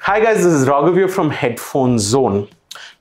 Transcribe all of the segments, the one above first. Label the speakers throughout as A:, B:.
A: Hi guys, this is Raghav here from Headphone Zone.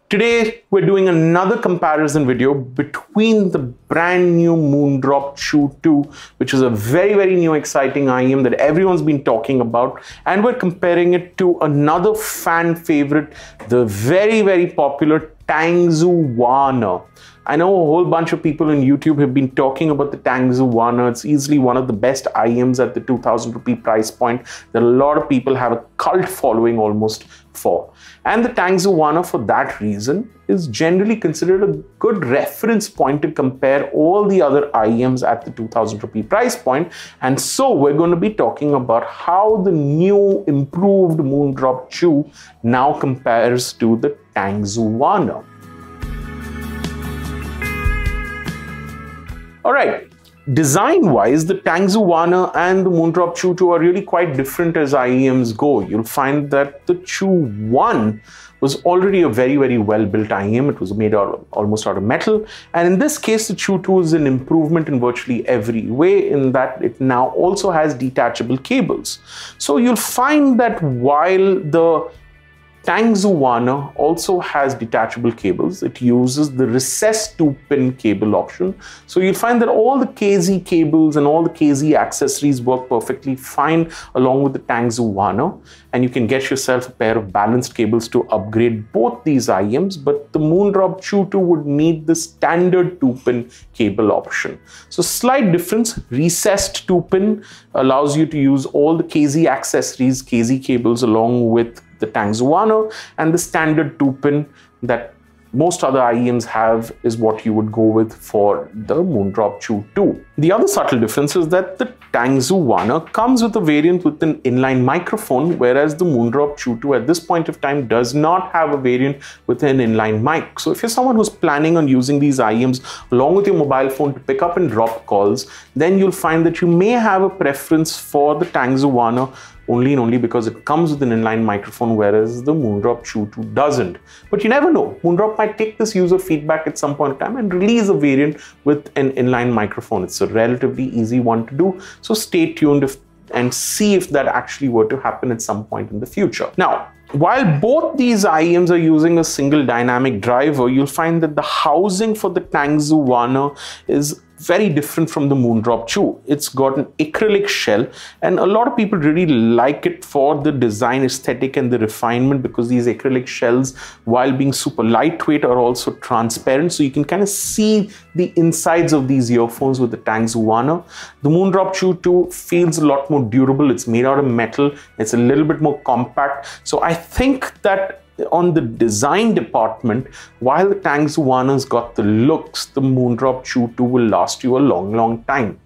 A: Today we're doing another comparison video between the brand new Moondrop Chu II, which is a very new exciting IEM that everyone's been talking about, and we're comparing it to another fan favorite, the very popular Tangzu Wan'er. I know a whole bunch of people on YouTube have been talking about the Tangzu Wan'er. It's easily one of the best IEMs at the 2,000 rupee price point that a lot of people have a cult following almost for. And the Tangzu Wan'er, for that reason, is generally considered a good reference point to compare all the other IEMs at the 2,000 rupee price point. And so we're going to be talking about how the new improved Moondrop Chu now compares to the Tangzu Wan'er. Alright, design-wise, the Tangzu Wan'er and the Moondrop Chu II are really quite different as IEMs go. You'll find that the Chu I was already a very well-built IEM. It was made almost out of metal. And in this case, the Chu II is an improvement in virtually every way in that it now also has detachable cables. So you'll find that while the Tangzu Wan'er also has detachable cables, it uses the recessed 2-pin cable option. So you'll find that all the KZ cables and all the KZ accessories work perfectly fine along with the Tangzu Wan'er, and you can get yourself a pair of balanced cables to upgrade both these IEMs, but the Moondrop Chu II would need the standard 2-pin cable option. So slight difference, recessed 2-pin allows you to use all the KZ accessories, KZ cables along with the Tangzu Wan'er, and the standard 2-pin that most other IEMs have is what you would go with for the Moondrop Chu II. The other subtle difference is that the Tangzu Wan'er comes with a variant with an inline microphone, whereas the Moondrop Chu II at this point of time does not have a variant with an inline mic. So if you're someone who's planning on using these IEMs along with your mobile phone to pick up and drop calls, then you'll find that you may have a preference for the Tangzu Wan'er only because it comes with an inline microphone, whereas the Moondrop Chu II doesn't. But you never know. Moondrop might take this user feedback at some point in time and release a variant with an inline microphone. It's a relatively easy one to do. So stay tuned and see if that actually were to happen at some point in the future. Now, while both these IEMs are using a single dynamic driver, you'll find that the housing for the Tangzu Wan'er is very different from the Moondrop Chu. It's got an acrylic shell, and a lot of people really like it for the design aesthetic and the refinement, because these acrylic shells, while being super lightweight, are also transparent, so you can kind of see the insides of these earphones with the Tangzu Wan'er. The Moondrop Chu II feels a lot more durable. It's made out of metal. It's a little bit more compact. So I think that on the design department, while the Tangzu Wan'er's got the looks, the Moondrop Chu II will last you a long time.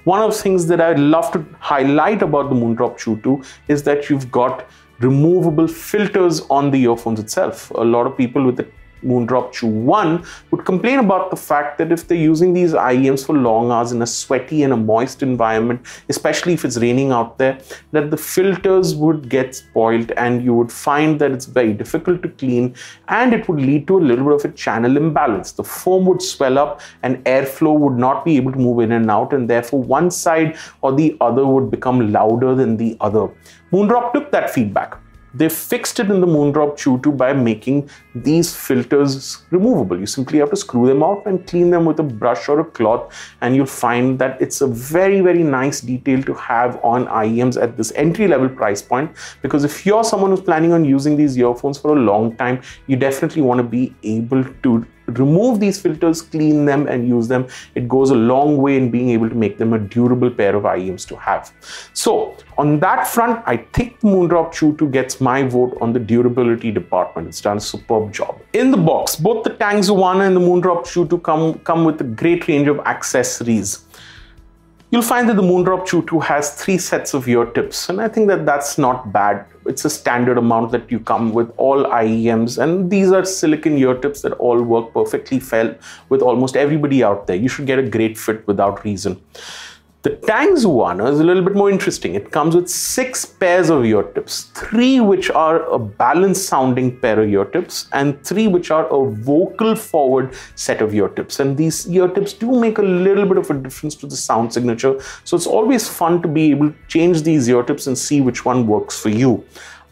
A: One of the things that I'd love to highlight about the Moondrop Chu II is that you've got removable filters on the earphones itself. A lot of people with the Moondrop Chu I would complain about the fact that if they're using these IEMs for long hours in a sweaty and a moist environment, especially if it's raining out there, that the filters would get spoiled and you would find that it's very difficult to clean, and it would lead to a little bit of a channel imbalance. The foam would swell up and airflow would not be able to move in and out, and therefore one side or the other would become louder than the other. Moondrop took that feedback. They fixed it in the Moondrop Chu II by making these filters removable. You simply have to screw them out and clean them with a brush or a cloth, and you'll find that it's a very nice detail to have on IEMs at this entry-level price point, because if you're someone who's planning on using these earphones for a long time, you definitely want to be able to remove these filters, clean them and use them. It goes a long way in being able to make them a durable pair of IEMs to have. So on that front, I think the Moondrop Chu II gets my vote on the durability department. It's done a superb job. In the box, both the Tangzu Wan'er and the Moondrop Chu II come with a great range of accessories. You'll find that the Moondrop Chu II has 3 sets of ear tips, and I think that that's not bad. It's a standard amount that you come with all IEMs, and these are silicon ear tips that all work perfectly well with almost everybody out there. You should get a great fit without reason. The Tangzu Wan'er is a little bit more interesting. It comes with 6 pairs of ear tips, 3 which are a balanced sounding pair of ear tips and 3 which are a vocal forward set of ear tips. And these ear tips do make a little bit of a difference to the sound signature. So it's always fun to be able to change these ear tips and see which one works for you.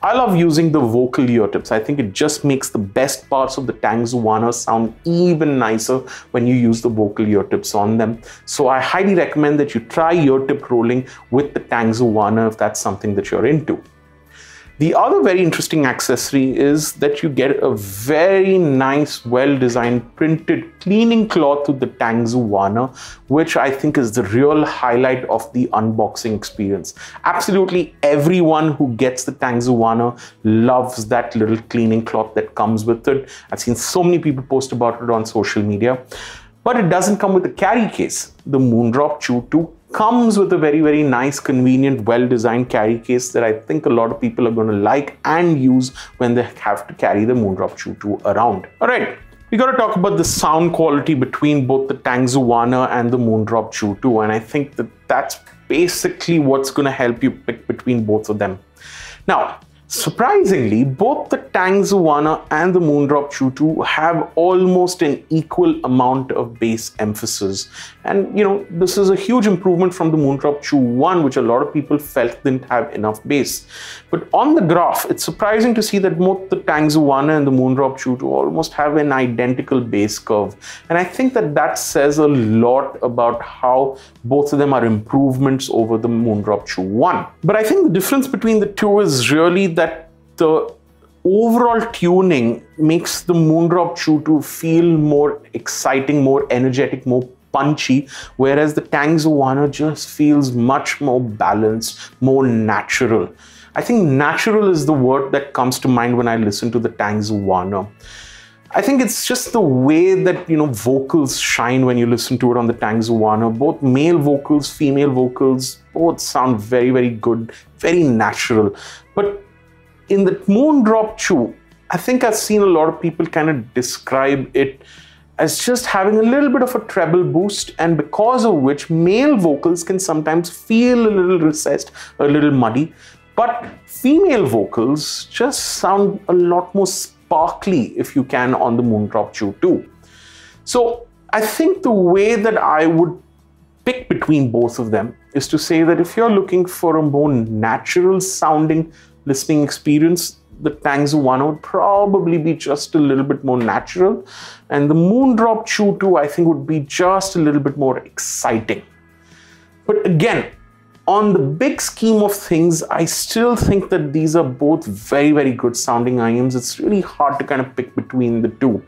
A: I love using the vocal ear tips. I think it just makes the best parts of the Tangzu Wan'er sound even nicer when you use the vocal ear tips on them. So I highly recommend that you try ear tip rolling with the Tangzu Wan'er if that's something that you're into. The other very interesting accessory is that you get a very nice, well-designed printed cleaning cloth with the Tangzu Wan'er, which I think is the real highlight of the unboxing experience. Absolutely everyone who gets the Tangzu Wan'er loves that little cleaning cloth that comes with it. I've seen so many people post about it on social media. But it doesn't come with a carry case. The Moondrop Chu II comes with a very, very nice, convenient, well-designed carry case that I think a lot of people are going to like and use when they have to carry the Moondrop Chu II around. All right, we got to talk about the sound quality between both the Tangzu Wan'er and the Moondrop Chu II, and I think that that's basically what's going to help you pick between both of them. Now, surprisingly, both the Tangzu Wan'er and the Moondrop Chu II have almost an equal amount of bass emphasis. And this is a huge improvement from the Moondrop Chu I, which a lot of people felt didn't have enough bass. But on the graph, it's surprising to see that both the Tangzu Wan'er and the Moondrop Chu II almost have an identical bass curve. And I think that that says a lot about how both of them are improvements over the Moondrop Chu I. But I think the difference between the two is really that the overall tuning makes the Moondrop Chu II feel more exciting, more energetic, more punchy, whereas the Tangzu Wan'er just feels much more balanced, more natural. I think natural is the word that comes to mind when I listen to the Tangzu Wan'er. I think it's just the way that, vocals shine when you listen to it on the Tangzu Wan'er. Both male vocals, female vocals, both sound very, very good, very natural. But in the Moondrop Chu, I think I've seen a lot of people kind of describe it as just having a little bit of a treble boost, and because of which male vocals can sometimes feel a little recessed, a little muddy, but female vocals just sound a lot more sparkly if you can on the Moondrop Chu II. So I think the way that I would pick between both of them is to say that if you're looking for a more natural sounding listening experience, the Tangzu Wan'er would probably be just a little bit more natural, and the Moondrop Chu II I think would be just a little bit more exciting. But again, on the big scheme of things, I still think that these are both very, very good sounding IEMs. It's really hard to kind of pick between the two.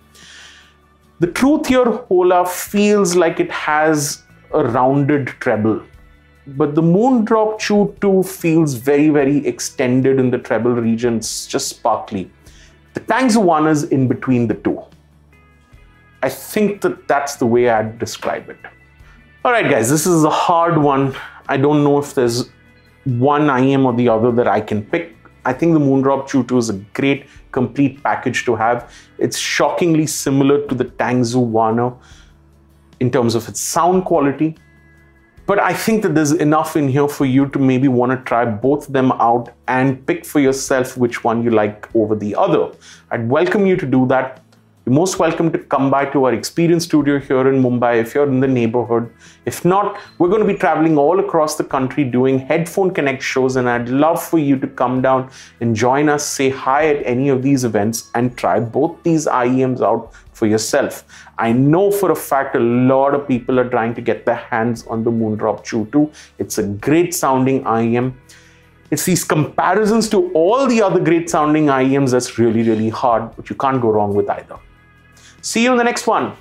A: The Truth Ear Hola feels like it has a rounded treble, but the Moondrop Chu II feels very, very extended in the treble region. It's just sparkly. The Tangzu Wan'er is in between the two. I think that that's the way I'd describe it. All right, guys, this is a hard one. I don't know if there's one IEM or the other that I can pick. I think the Moondrop Chu II is a great, complete package to have. It's shockingly similar to the Tangzu Wan'er in terms of its sound quality. But I think that there's enough in here for you to maybe want to try both of them out and pick for yourself which one you like over the other. I'd welcome you to do that. You're most welcome to come by to our experience studio here in Mumbai if you're in the neighborhood. If not, we're going to be traveling all across the country doing Headphone Connect shows, and I'd love for you to come down and join us, say hi at any of these events and try both these IEMs out for yourself. I know for a fact a lot of people are trying to get their hands on the Moondrop Chu II. It's a great sounding IEM. It's these comparisons to all the other great sounding IEMs that's really, really hard, but you can't go wrong with either. See you in the next one.